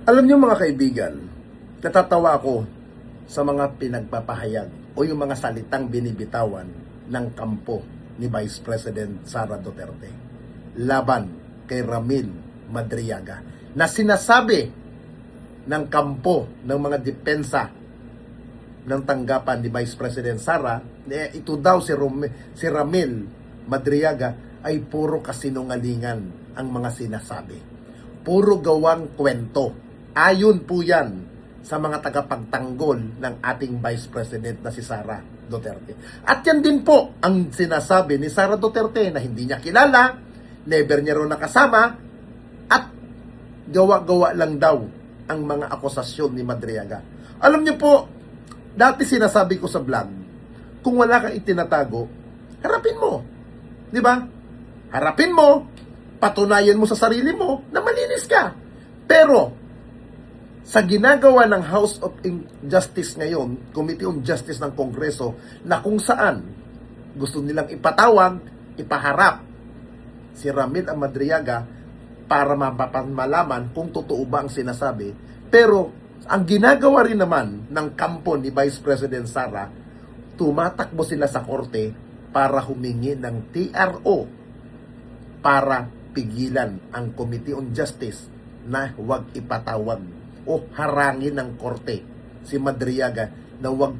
Alam niyo mga kaibigan, natatawa ako sa mga pinagpapahayag o yung mga salitang binibitawan ng kampo ni Vice President Sara Duterte laban kay Ramil Madriaga na sinasabi ng kampo ng mga depensa ng tanggapan ni Vice President Sara, ito daw si Ramil Madriaga ay puro kasinungalingan ang mga sinasabi. Puro gawang kwento. Ayon po yan sa mga tagapagtanggol ng ating Vice President na si Sara Duterte. At yan din po ang sinasabi ni Sara Duterte na hindi niya kilala, never niya rin nakasama, at gawa-gawa lang daw ang mga akusasyon ni Madriaga. Alam niyo po, dati sinasabi ko sa vlog, kung wala kang itinatago, harapin mo. Di ba? Harapin mo, patunayan mo sa sarili mo na malinis ka. Pero, sa ginagawa ng House of Justice ngayon, Committee on Justice ng Kongreso, na kung saan gusto nilang ipatawag, ipaharap si Ramil Madriaga para malaman kung totoo ba ang sinasabi. Pero, ang ginagawa rin naman ng kampo ni Vice President Sara, tumatakbo sila sa korte para humingi ng TRO para pigilan ang Committee on Justice na huwag ipatawag o harangin ng korte si Madriaga na huwag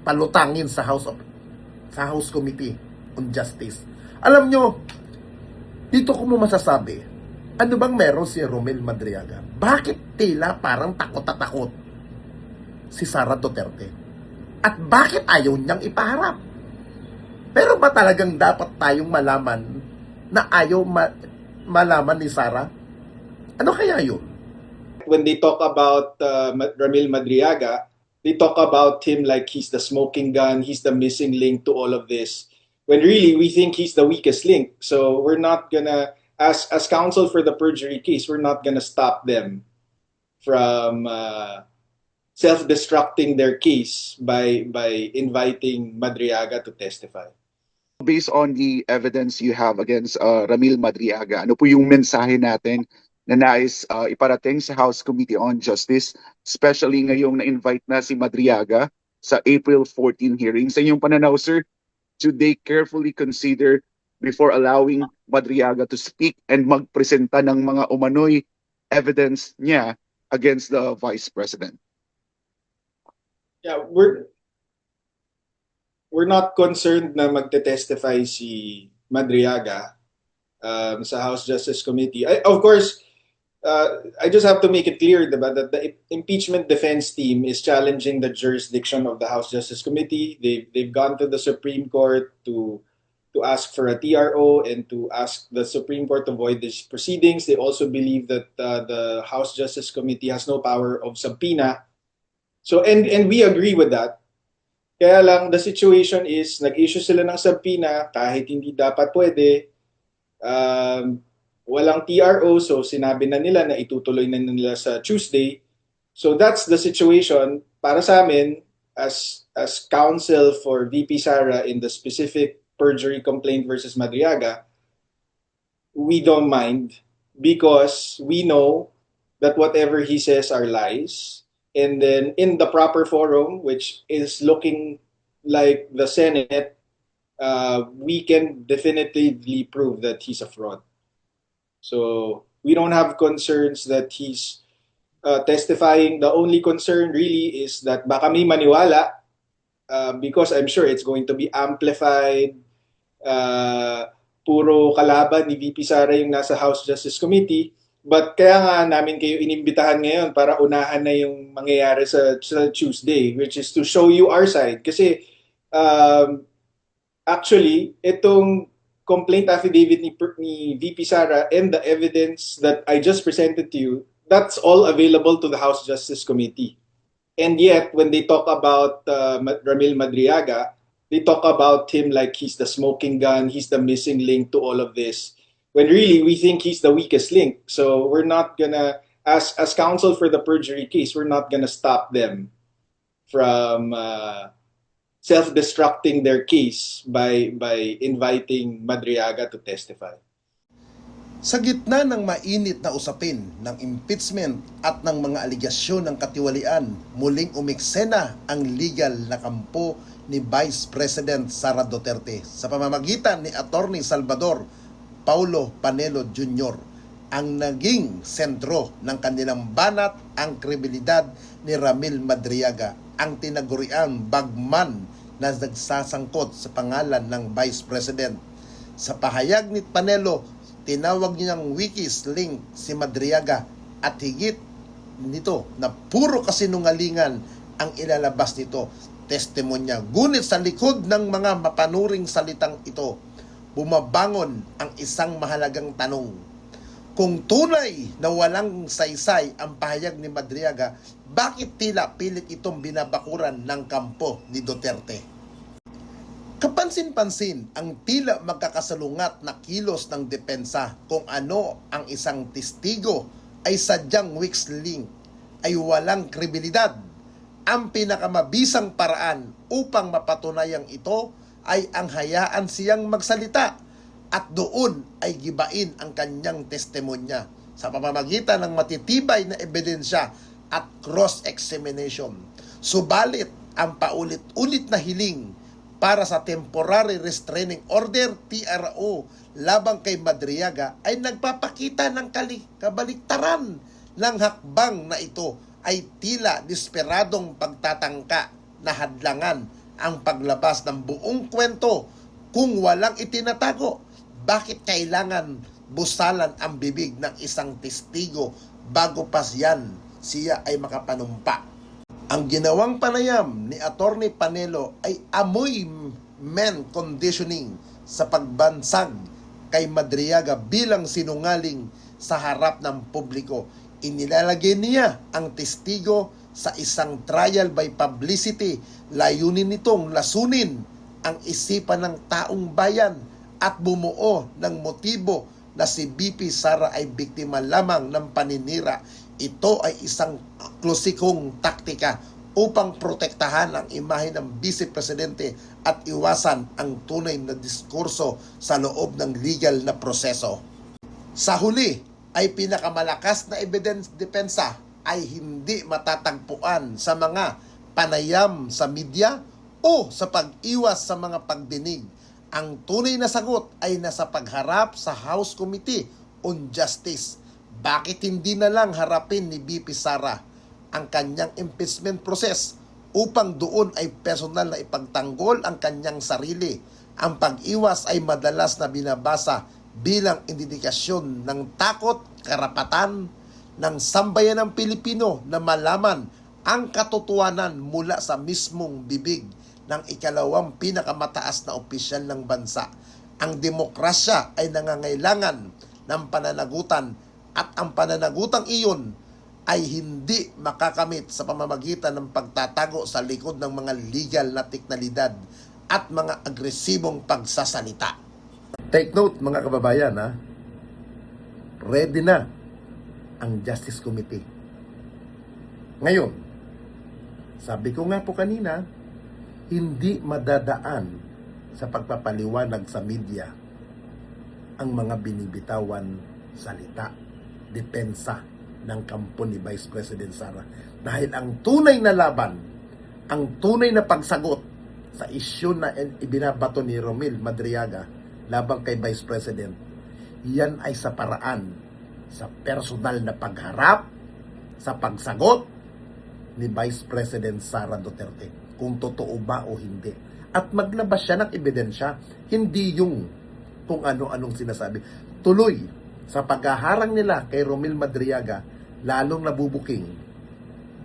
palutangin sa House Committee on Justice. Alam nyo, dito ko mo masasabi, ano bang meron si Ramil Madriaga? Bakit tila parang takot na takot si Sara Duterte? At bakit ayaw niyang ipaharap? Pero ba talagang dapat tayong malaman na ayaw malaman ni Sara? Ano kaya yun? When they talk about Ramil Madriaga, they talk about him like he's the smoking gun, he's the missing link to all of this. When really, we think he's the weakest link. So we're not gonna, as counsel for the perjury case, we're not gonna stop them from self-destructing their case by inviting Madriaga to testify. Based on the evidence you have against Ramil Madriaga, ano po yung mensahe natin na nais iparating sa House Committee on Justice, especially ngayong na-invite na si Madriaga sa April 14 hearing? Sa inyong pananaw, sir, should they carefully consider before allowing Madriaga to speak and magpresenta ng mga umano'y evidence niya against the Vice President? Yeah, we're not concerned na magte-testify si Madriaga sa House Justice Committee. Of course, I just have to make it clear, diba, that the impeachment defense team is challenging the jurisdiction of the House Justice Committee. They've gone to the Supreme Court to ask for a TRO and to ask the Supreme Court to void these proceedings. They also believe that the House Justice Committee has no power of subpoena. So and we agree with that. Kaya lang the situation is nag-issue sila ng subpoena kahit hindi dapat pwede. Walang TRO, so sinabi na nila na itutuloy na nila sa Tuesday. So that's the situation para sa amin as counsel for VP Sara in the specific perjury complaint versus Madriaga. We don't mind because we know that whatever he says are lies. And then in the proper forum, which is looking like the Senate, we can definitively prove that he's a fraud. So we don't have concerns that he's testifying. The only concern really is that baka may maniwala because I'm sure it's going to be amplified. Puro kalaban ni VP Sara yung nasa House Justice Committee. But kaya nga namin kayo inimbitahan ngayon para unahan na yung mangyayari sa Tuesday, which is to show you our side. Kasi actually, itong complaint affidavit ni VP Sara and the evidence that I just presented to you, that's all available to the House Justice Committee. And yet, when they talk about Ramil Madriaga, they talk about him like he's the smoking gun, he's the missing link to all of this. When really, we think he's the weakest link. So we're not gonna, as counsel for the perjury case, we're not gonna stop them from self-destructing their case by inviting Madriaga to testify. Sa gitna ng mainit na usapin ng impeachment at ng mga aligasyon ng katiwalian, muling umeksena ang legal na kampo ni Vice President Sara Duterte sa pamamagitan ni Attorney Salvador Paulo Panelo Jr. Ang naging sentro ng kanilang banat ang kredibilidad ni Ramil Madriaga, ang tinaguriang bagman na nagsasangkot sa pangalan ng Vice President. Sa pahayag ni Panelo, tinawag niyang wikis link si Madriaga at higit nito na puro kasinungalingan ang ilalabas nito. Testimonya. Ngunit sa likod ng mga mapanuring salitang ito, bumabangon ang isang mahalagang tanong. Kung tunay na walang saysay ang pahayag ni Madriaga, bakit tila pilit itong binabakuran ng kampo ni Duterte? Kapansin-pansin ang tila magkakasalungat na kilos ng depensa kung ano ang isang testigo ay sadyang weak link ay walang kredibilidad. Ang pinakamabisang paraan upang mapatunayang ito ay ang hayaan siyang magsalita at doon ay gibain ang kanyang testimonya sa pamamagitan ng matitibay na ebidensya at cross-examination. Subalit ang paulit-ulit na hiling para sa Temporary Restraining Order TRO labang kay Madriaga ay nagpapakita ng kabaliktaran ng hakbang na ito ay tila desperadong pagtatangka na hadlangan ang paglabas ng buong kwento kung walang itinatago. Bakit kailangan busalan ang bibig ng isang testigo bago pa siya ay makapanumpa? Ang ginawang panayam ni Attorney Panelo ay amoy men conditioning sa pagbansag kay Madriaga bilang sinungaling sa harap ng publiko. Inilalagay niya ang testigo sa isang trial by publicity. Layunin nitong lasunin ang isipan ng taong bayan at bumuo ng motibo na si BP Sara ay biktima lamang ng paninira. Ito ay isang klosikong taktika upang protektahan ang imahe ng Vice Presidente at iwasan ang tunay na diskurso sa loob ng legal na proseso. Sa huli ay pinakamalakas na depensa ay hindi matatagpuan sa mga panayam sa media o sa pag-iwas sa mga pagdinig. Ang tunay na sagot ay nasa pagharap sa House Committee on Justice. Bakit hindi na lang harapin ni BP Sara ang kanyang impeachment process upang doon ay personal na ipagtanggol ang kanyang sarili? Ang pag-iwas ay madalas na binabasa bilang indikasyon ng takot, karapatan ng sambayan ng Pilipino na malaman ang katotohanan mula sa mismong bibig ng ikalawang pinakamataas na opisyal ng bansa. Ang demokrasya ay nangangailangan ng pananagutan at ang pananagutang iyon ay hindi makakamit sa pamamagitan ng pagtatago sa likod ng mga legal na teknalidad at mga agresibong pagsasalita. Take note mga kababayan, ha? Ready na ang Justice Committee. Ngayon, sabi ko nga po kanina, hindi madadaan sa pagpapaliwanag sa media ang mga binibitawan salita, depensa ng kampo ni Vice President Sara. Dahil ang tunay na laban, ang tunay na pagsagot sa isyu na ibinabato ni Ramil Madriaga labang kay Vice President, yan ay sa paraan sa personal na pagharap sa pagsagot ni Vice President Sara Duterte kung totoo ba o hindi. At maglabas siya ng ebidensya, hindi yung kung ano-anong sinasabi. Tuloy sa paghaharang nila kay Ramil Madriaga, lalong nabubuking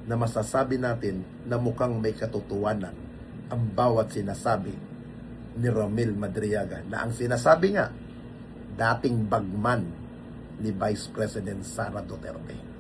na masasabi natin na mukhang may katotohanan ang bawat sinasabi ni Ramil Madriaga, na ang sinasabi nga dating bagman ni Vice President Sara Duterte.